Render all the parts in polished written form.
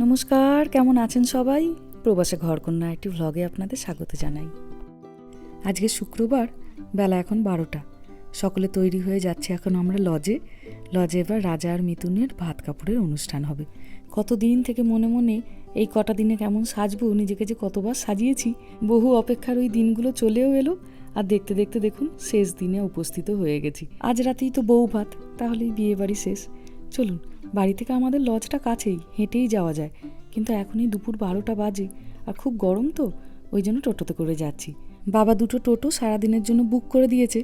নমস্কার, কেমন আছেন সবাই? প্রবাসে ঘরকন্যা একটি ভ্লগে আপনাদের স্বাগত জানাই। আজকে শুক্রবার, বেলা এখন 12টা। সকলে তৈরি হয়ে যাচ্ছে এখন আমরা লজে। এবার রাজা আর মিতুনের ভাত কাপড়ের অনুষ্ঠান হবে। কতদিন থেকে মনে মনে এই কটা দিনে কেমন সাজবো, নিজেকে যে কতবার সাজিয়েছি। বহু অপেক্ষার ওই দিনগুলো চলেও এলো, আর দেখতে দেখতে দেখুন শেষ দিনে উপস্থিত হয়ে গেছি। আজ রাতেই তো বউ ভাত, তাহলেই বিয়ে বাড়ি শেষ। চলুন, বাড়ি থেকে আমাদের লজটা কাছেই, হেঁটেই যাওয়া যায়, কিন্তু এখনই দুপুর 12টা বাজে আর খুব গরম, তো ওই জন্য টোটোতে করে যাচ্ছি। বাবা দুটো টোটো সারাদিনের জন্য বুক করে দিয়েছে,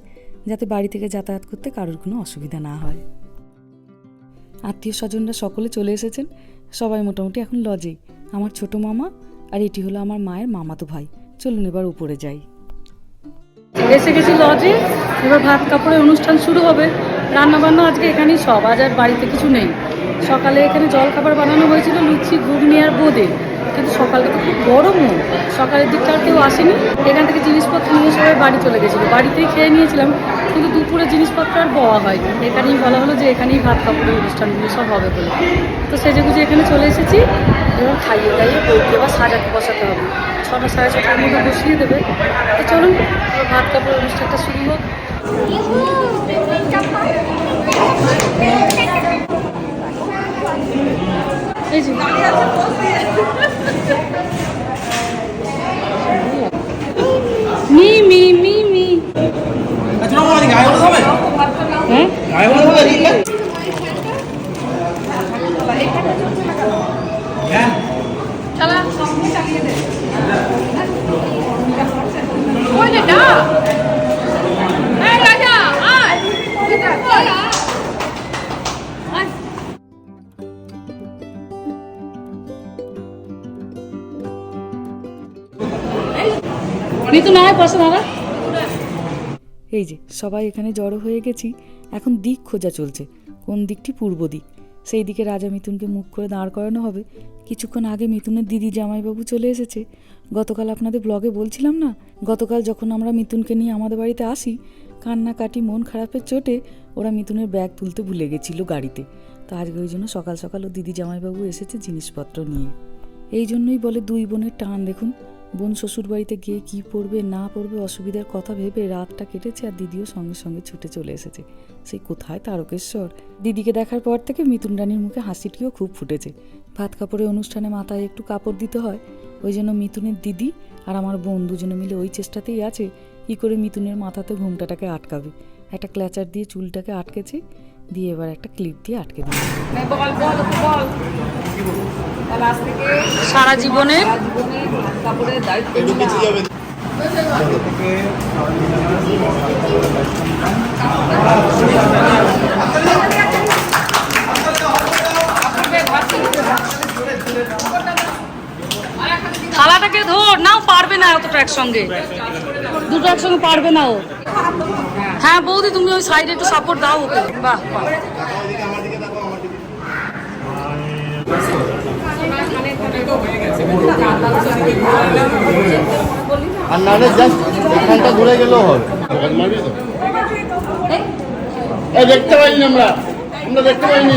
যাতে বাড়ি থেকে যাতায়াত করতে কারোর কোনো অসুবিধা না হয়। আত্মীয় স্বজনরা সকলে চলে এসেছেন, সবাই মোটামুটি এখন লজেই। আমার ছোট মামা আর এটি হলো আমার মায়ের মামাতো ভাই। চলুন এবার উপরে যাই। এসে গেছি লজে, এবার ভাত কাপড়ের অনুষ্ঠান শুরু হবে। রান্নাবান্না আজকে এখানেই সব, আজ আর বাড়িতে কিছু নেই। সকালে এখানে জল খাবার বানানো হয়েছিল, লুচি, ঘুগনি আর বোঁদে, কিন্তু সকালে তো খুব গরমও, সকালের দিকটা আর কেউ আসেনি। এখান থেকে জিনিসপত্র নিয়ে সবাই বাড়ি চলে গেছিলো, বাড়িতেই খেয়ে নিয়েছিলাম, কিন্তু দুপুরে জিনিসপত্র আর বওয়া হয়নি। এখানেই বলা হলো যে এখানেই ভাত কাপড়ের অনুষ্ঠানগুলো সব হবে বলে, তো সেজে গুজে এখানে চলে এসেছি। এবার খাইয়ে দাইয়ে বউকে এবার সাজাতে বসাতে হবে, 6টা সাড়ে 6টার মধ্যে বসিয়ে দেবে। তো চলুন ভাত কাপড়ের অনুষ্ঠানটা শুরু হোক। এই যে মি মি মি মি হ্যাঁ চালা চালিয়ে দে। ওই যে না এই রাজা আয় মিতু না হয় পাশে দাঁড়া। এই যে সবাই এখানে জড়ো হয়ে গেছি, এখন দিক খোঁজা চলছে। কোন দিকটি? পূর্ব দিক। সেই দিকে রাজা মিতুনকে মুখ করে দাঁড় করানো হবে। কিছুক্ষণ আগে মিতুনের দিদি জামাইবাবু চলে এসেছে। গতকাল আপনাদের ব্লগে বলছিলাম না, গতকাল যখন আমরা মিতুনকে নিয়ে আমাদের বাড়িতে আসি, কান্নাকাটি মন খারাপের চোটে ওরা মিতুনের ব্যাগ তুলতে ভুলে গেছিল গাড়িতে। তো আজকে ওই জন্য সকাল সকাল ও দিদি জামাইবাবু এসেছে জিনিসপত্র নিয়ে। এই জন্যই বলে দুই বোনের টান। দেখুন, বোন শ্বশুর বাড়িতে গিয়ে কী পড়বে না পড়বে অসুবিধার কথা ভেবে রাতটা কেটেছে, আর দিদিও সঙ্গে সঙ্গে ছুটে চলে এসেছে। সেই কোথায় তারকেশ্বর। দিদিকে দেখার পর থেকে মিতুন রানীর মুখে হাসিটিও খুব ফুটেছে। ভাত কাপড়ের অনুষ্ঠানে মাথায় একটু কাপড় দিতে হয়, ওই জন্য মিতুনের দিদি আর আমার বোন দুজনে মিলে ওই চেষ্টাতেই আছে কী করে মিতুনের মাথাতে ঘোমটাটাকে আটকাবে। একটা ক্ল্যাচার দিয়ে চুলটাকে আটকেছে, দিয়ে এবার একটা ক্লিপ দিয়ে আটকে দিই। সারা জীবনে কাপড়ের দায়িত্ব থালাটাকে ধর নাও, পারবে না অতটা একসঙ্গে, দুটো একসঙ্গে পারবে না ও। হ্যাঁ বৌদি, তুমি ওই সাইডে একটু সাপোর্ট দাও ওকে। বাহ বাহ। আর নাহলে জাস্ট এখানটা ঘুরে গেলেও হবে। এই দেখতে পাইনি আমরা দেখতে পাইনি,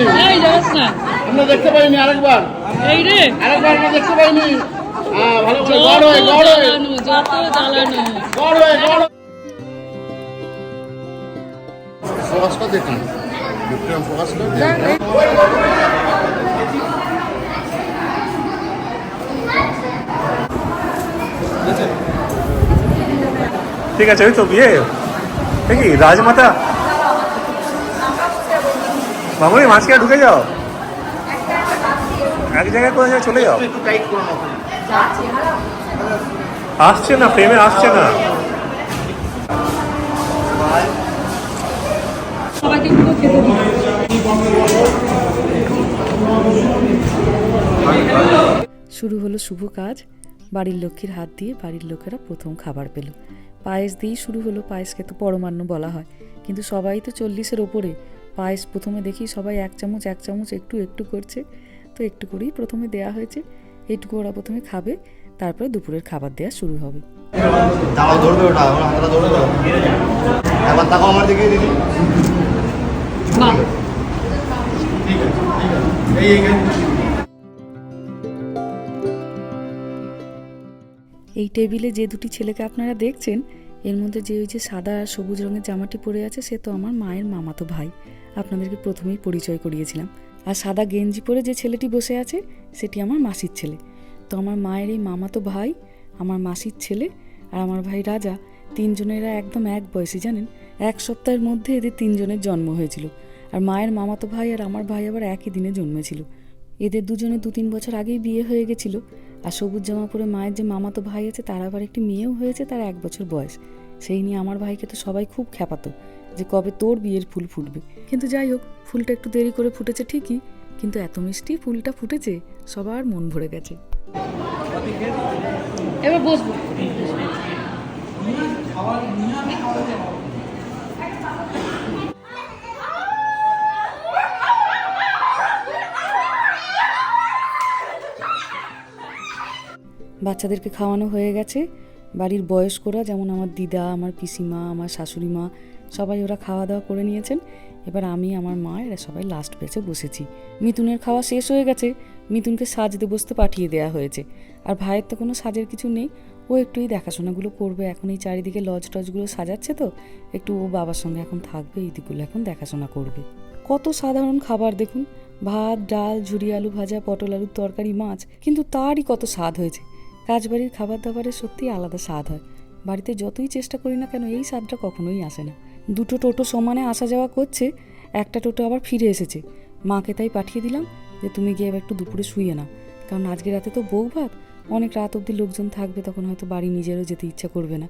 আমরা দেখতে পাইনি। আরেকবার আরেকবার আমরা দেখতে পাইনি। হ্যাঁ, ভালো করে গড় হয়ে ফোকাসটা দেখুন, ফোকাসটা ঠিক আছে। ওই তো বিয়ে দেখি রাজমাতা মামুনি মাঝখানে ঢুকে যাও, এক জায়গায় কোন জায়গায় চলে যাও। আসছে না, ফ্রেমে আসছে না। শুরু হলো শুভ কাজ। বাড়ির লক্ষ্মীর হাত দিয়ে বাড়ির লোকেরা প্রথম খাবার পেল। পায়েস দিয়েই শুরু হলো। পায়েসকে তো পরমান্ন বলা হয়, কিন্তু সবাই তো 40-এর ওপরে। পায়েস প্রথমে দেখি সবাই এক চামচ একটু একটু করছে, তো একটু করেই প্রথমে দেয়া হয়েছে। এইটুকু ওরা প্রথমে খাবে, তারপরে দুপুরের খাবার দেওয়া শুরু হবে। দাও ধরবে ওটা, আমার হাতটা ধরে দাও। একবার তাকাও আমার দিকে দিদি। বাহ, ঠিক আছে ঠিক আছে, এই এই টেবিলে যে দুটি ছেলেকে আপনারা দেখছেন, এর মধ্যে যে ওই যে সাদা আর সবুজ রঙের জামাটি পরে আছে, সে তো আমার মায়ের মামাতো ভাই। আপনাদেরকে প্রথমেই পরিচয় করিয়েছিলাম। আর সাদা গেঞ্জি পরে যে ছেলেটি বসে আছে, সেটি আমার মাসির ছেলে। তো আমার মায়ের এই মামাতো ভাই, আমার মাসির ছেলে আর আমার ভাই রাজা, তিনজনেরা একদম এক বয়সী, জানেন। 1 সপ্তাহের মধ্যে এদের তিনজনের জন্ম হয়েছিল। আর মায়ের মামাতো ভাই আর আমার ভাই আবার একই দিনে জন্মেছিল। এদের দুজনে 2-3 বছর আগেই বিয়ে হয়ে গেছিল। আর সবুজ জামা পরে মায়ের যে মামাতো ভাই আছে, তার আবার একটি মেয়েও হয়েছে, তার 1 বছর বয়স। সেই নিয়ে আমার ভাইকে তো সবাই খুব খ্যাপাতো যে কবে তোর বিয়ের ফুল ফুটবে। কিন্তু যাই হোক, ফুলটা একটু দেরি করে ফুটেছে ঠিকই, কিন্তু এত মিষ্টি ফুলটা ফুটেছে, সবার মন ভরে গেছে। এবার বসবো। বাচ্চাদেরকে খাওয়ানো হয়ে গেছে। বাড়ির বয়স্করা, যেমন আমার দিদা, আমার পিসিমা, আমার শাশুড়ি মা, সবাই ওরা খাওয়া দাওয়া করে নিয়েছেন। এবার আমি, আমার মা, এরা সবাই লাস্ট বেঁচে বসেছি। মিতুনের খাওয়া শেষ হয়ে গেছে। মিতুনকে সাজতে বসতে পাঠিয়ে দেওয়া হয়েছে। আর ভাইয়ের তো কোনো সাজের কিছু নেই, ও একটু এই দেখাশোনাগুলো করবে। এখন এই চারিদিকে লজ টজগুলো সাজাচ্ছে, তো একটু ও বাবার সঙ্গে এখন থাকবে, এই দিকগুলো এখন দেখাশোনা করবে। কত সাধারণ খাবার দেখুন, ভাত, ডাল, ঝুরি আলু ভাজা, পটল আলুর তরকারি, মাছ, কিন্তু তারই কত স্বাদ হয়েছে। কাজবাড়ির খাবার দাবারের সত্যিই আলাদা স্বাদ হয়। বাড়িতে যতই চেষ্টা করি না কেন, এই স্বাদটা কখনোই আসে না। 2টো টোটো সমানে আসা যাওয়া করছে, একটা টোটো আবার ফিরে এসেছে। মাকে তাই পাঠিয়ে দিলাম যে তুমি গিয়ে এবার একটু দুপুরে শুয়ে না, কারণ আজকে রাতে তো বউ ভাত, অনেক রাত অবধি লোকজন থাকবে, তখন হয়তো বাড়ি নিজেরও যেতে ইচ্ছা করবে না।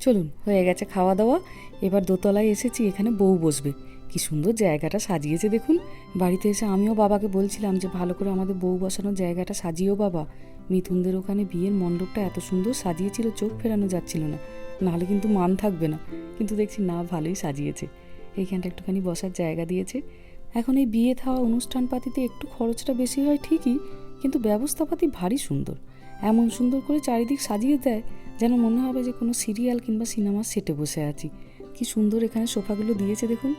চলুন, হয়ে গেছে খাওয়া দাওয়া। এবার দোতলায় এসেছি, এখানে বউ বসবে। কি সুন্দর জায়গাটা সাজিয়েছে দেখুন। বাড়িতে এসে আমিও বাবাকে বলছিলাম যে ভালো করে আমাদের বউ বসানোর জায়গাটা সাজিয়েও বাবা। মিথুনদের ওখানে বিয়ের মণ্ডপটা এত সুন্দর সাজিয়েছিল, চোখ ফেরানো যাচ্ছিল না, নাহলে কিন্তু মান থাকবে না। কিন্তু দেখছি না, ভালোই সাজিয়েছে। এইখানটা একটুখানি বসার জায়গা দিয়েছে। এখন এই বিয়ে থাওয়া অনুষ্ঠানপাতিতে একটু খরচটা বেশি হয় ঠিকই, কিন্তু ব্যবস্থাপাতি ভারী সুন্দর। এমন সুন্দর করে চারিদিক সাজিয়ে দেয় যেন মনে হবে যে কোনো সিরিয়াল কিংবা সিনেমার সেটে বসে আছি। কি সুন্দর এখানে সোফাগুলো দিয়েছে দেখুন।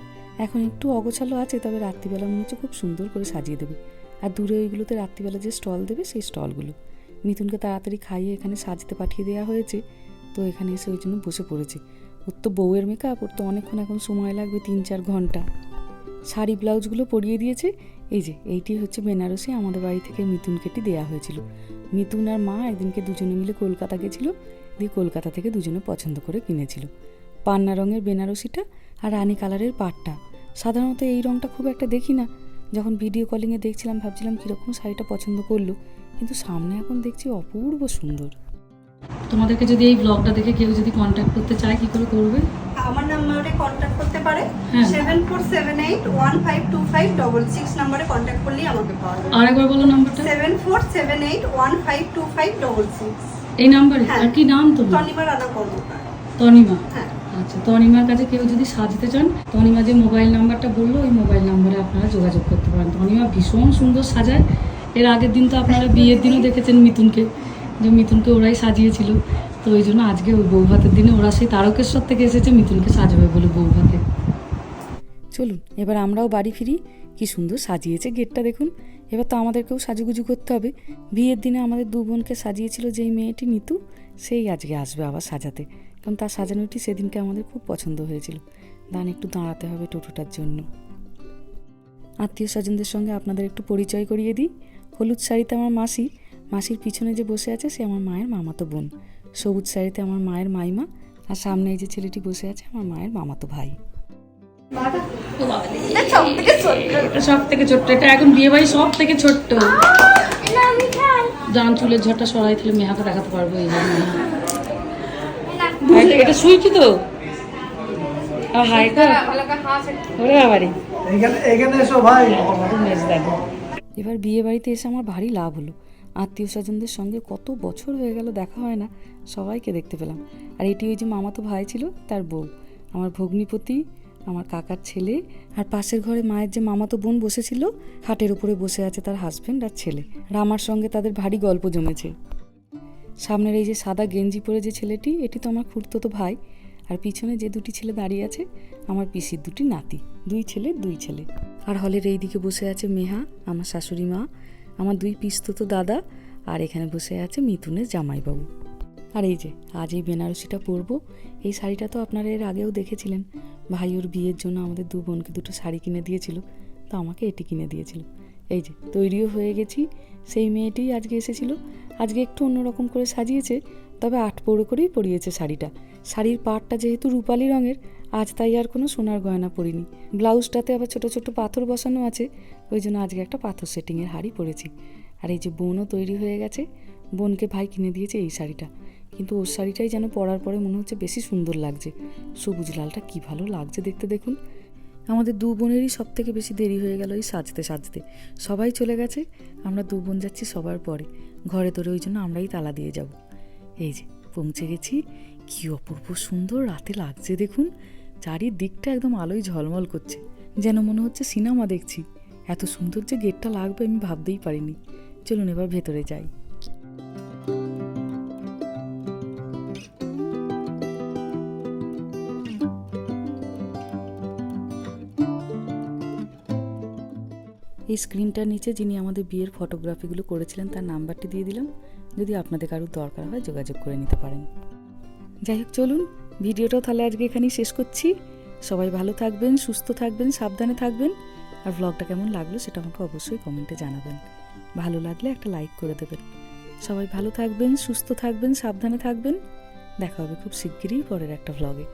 এখন একটু অগোছালো আছে, তবে রাত্রিবেলা মনে হচ্ছে খুব সুন্দর করে সাজিয়ে দেবে। আর দূরে ওইগুলোতে রাত্রিবেলা যে স্টল দেবে, সেই স্টলগুলো। মিথুনকে তাড়াতাড়ি খাইয়ে এখানে সাজতে পাঠিয়ে দেওয়া হয়েছে, তো এখানে এসে ওই জন্য বসে পড়েছে। ওর তো বউয়ের মেকআপ, ওর তো অনেকক্ষণ এখন সময় লাগবে, 3-4 ঘন্টা। শাড়ি ব্লাউজগুলো পরিয়ে দিয়েছে। এই যে এইটি হচ্ছে বেনারসি, আমাদের বাড়ি থেকে মিথুন কেটে দেওয়া হয়েছিল। মিথুন আর মা একদিনকে দুজনে মিলে কলকাতা গেছিল, দিয়ে কলকাতা থেকে দুজনে পছন্দ করে কিনেছিল। পান্না রঙের বেনারসিটা আর রানী কালারের পাটটা। সাধারণত এই রঙটা খুব একটা দেখি না। যখন ভিডিও কলিংয়ে দেখছিলাম ভাবছিলাম কীরকম শাড়িটা পছন্দ করলো, কিন্তু সামনে এখন দেখছি অপূর্ব সুন্দর। তোমাদেরকে যদি এই ব্লগটা দেখে কেউ যদি কন্ট্যাক্ট করতে চায়, কি করে করবে? আমার নাম্বারে কন্ট্যাক্ট করতে পারে। হ্যাঁ। 7478152666 নম্বরে কন্ট্যাক্ট করলেই আমাকে পাওয়া যাবে। আরেকবার বলো নাম্বারটা। 7478152666 এই নাম্বারে? হ্যাঁ। আর কি নাম তোমার? তনিমা রানা কর্মকার। তনিমা। হ্যাঁ। আচ্ছা, তনিমার কাছে কেউ যদি সাজতে চান, তনিমা যে মোবাইল নাম্বারটা বললো, ওই মোবাইল নাম্বারে আপনারা যোগাযোগ করতে পারেন। তনিমা ভীষণ সুন্দর সাজায়। এর আগের দিন তো আপনারা বিয়ের দিনও দেখেছেন মিথুনকে, যে মিথুনকে ওরাই সাজিয়েছিল। তো ওই জন্য আজকে ওই বউ ভাতের দিনে ওরা সেই তারকেশ্বর থেকে এসেছে মিথুনকে সাজাবে বলে বউ ভাতে। চলুন এবার আমরাও বাড়ি ফিরি। কি সুন্দর সাজিয়েছে গেটটা দেখুন। এবার তো আমাদেরকেও সাজুগুজু করতে হবে। বিয়ের দিনে আমাদের 2 বোনকে সাজিয়েছিল যেই মেয়েটি নিতু, সেই আজকে আসবে আবার সাজাতে, কারণ তার সাজানোটি সেদিনকে আমাদের খুব পছন্দ হয়েছিল। একটু দাঁড়াতে হবে টোটোটার জন্য। আত্মীয় স্বজনদের সঙ্গে আপনাদের একটু পরিচয় করিয়ে দিই। হলুদ শাড়িতে আমার মাসি, মাসির পিছনে যে বসে আছে সে আমার মায়ের মামাতো বোন। সবুজ শাড়িতে আমার মায়ের মাইমা, আর সামনে এই যে ছেলেটি বসে আছে আমার মায়ের মামাতো ভাই। সব থেকে ছোট্ট এটা, এখন বিয়ে বাড়ি সব থেকে ছোট্ট। জান চুলের ঝড়টা সরাই তাহলে মেহাকে দেখাতে পারবো। এই জন্য এটা সুইটি তো। হাই এবার বিয়ে বাড়িতে এসে আমার ভারী লাভ হলো। আত্মীয় স্বজনদের সঙ্গে কত বছর হয়ে গেল দেখা হয় না, সবাইকে দেখতে পেলাম। আর এটি ওই যে মামাতো ভাই ছিল, তার বউ, আমার ভগ্নিপতি, আমার কাকার ছেলে। আর পাশের ঘরে মায়ের যে মামাতো বোন বসেছিল, খাটের উপরে বসে আছে তার হাজব্যান্ড আর ছেলে। আর আমার সঙ্গে তাদের ভারী গল্প জমেছে। সামনের এই যে সাদা গেঞ্জি পরে যে ছেলেটি, এটি তো আমার খুড়তুতো ভাই। আর পিছনে যে 2টি ছেলে দাঁড়িয়ে আছে, আমার পিসির 2টি নাতি, 2 ছেলে। আর হলের এই দিকে বসে আছে মেহা, আমার শাশুড়ি মা, আমার 2 পিসতুতো দাদা, আর এখানে বসে আছে মিথুনের জামাইবাবু। আর এই যে আজ এই বেনারসিটা পরবো। এই শাড়িটা তো আপনারা এর আগেও দেখেছিলেন। ভাই ওর বিয়ের জন্য আমাদের দু বোনকে দুটো শাড়ি কিনে দিয়েছিল, তো আমাকে এটি কিনে দিয়েছিল। এই যে তৈরিও হয়ে গেছি। সেই মেয়েটিই আজকে এসেছিল। আজকে একটু অন্যরকম করে সাজিয়েছে, তবে 8 পৌড়ে করেই পরিয়েছে শাড়িটা। শাড়ির পাড়টা যেহেতু রূপালি রঙের, আজ তাই আর কোনো সোনার গয়না পরিনি। ব্লাউজটাতে আবার ছোট ছোট পাথর বসানো আছে, ওই জন্য আজকে একটা পাথর সেটিংয়ের হাড়ি পরেছি। আর এই যে বোনও তৈরি হয়ে গেছে। বোনকে ভাই কিনে দিয়েছে এই শাড়িটা, কিন্তু ওর শাড়িটাই যেন পরার পরে মনে হচ্ছে বেশি সুন্দর লাগছে। সবুজ লালটা কি ভালো লাগছে দেখতে, দেখুন। আমাদের দু বোনেরই সব থেকে বেশি দেরি হয়ে গেল এই সাজতে সাজতে। সবাই চলে গেছে, আমরা দু বোন যাচ্ছি সবার পরে ঘরে তোরে, ওই জন্য আমরাই তালা দিয়ে যাব। এই যে পৌঁছে গেছি। কি অপূর্ব সুন্দর রাতে লাগছে দেখুন। চারিদিকটা একদম আলোয় ঝলমল করছে, যেন মনে হচ্ছে সিনেমা দেখছি। এত সুন্দর যে গেটটা লাগবে আমি ভাবতেই পারিনি। চলুন এবার ভেতরে যাই। এই স্ক্রিনটার নিচে যিনি আমাদের বিয়ের ফটোগ্রাফিগুলো করেছিলেন তার নাম্বারটি দিয়ে দিলাম, যদি আপনাদের কারোর দরকার হয় যোগাযোগ করে নিতে পারেন। যাই হোক চলুন, ভিডিওটাও তাহলে আজকে এখানেই শেষ করছি। সবাই ভালো থাকবেন, সুস্থ থাকবেন, সাবধানে থাকবেন। আর ব্লগটা কেমন লাগলো সেটা আমাকে অবশ্যই কমেন্টে জানাবেন। ভালো লাগলে একটা লাইক করে দেবেন। সবাই ভালো থাকবেন, সুস্থ থাকবেন, সাবধানে থাকবেন। দেখা হবে খুব শিগগিরই পরের একটা ব্লগে।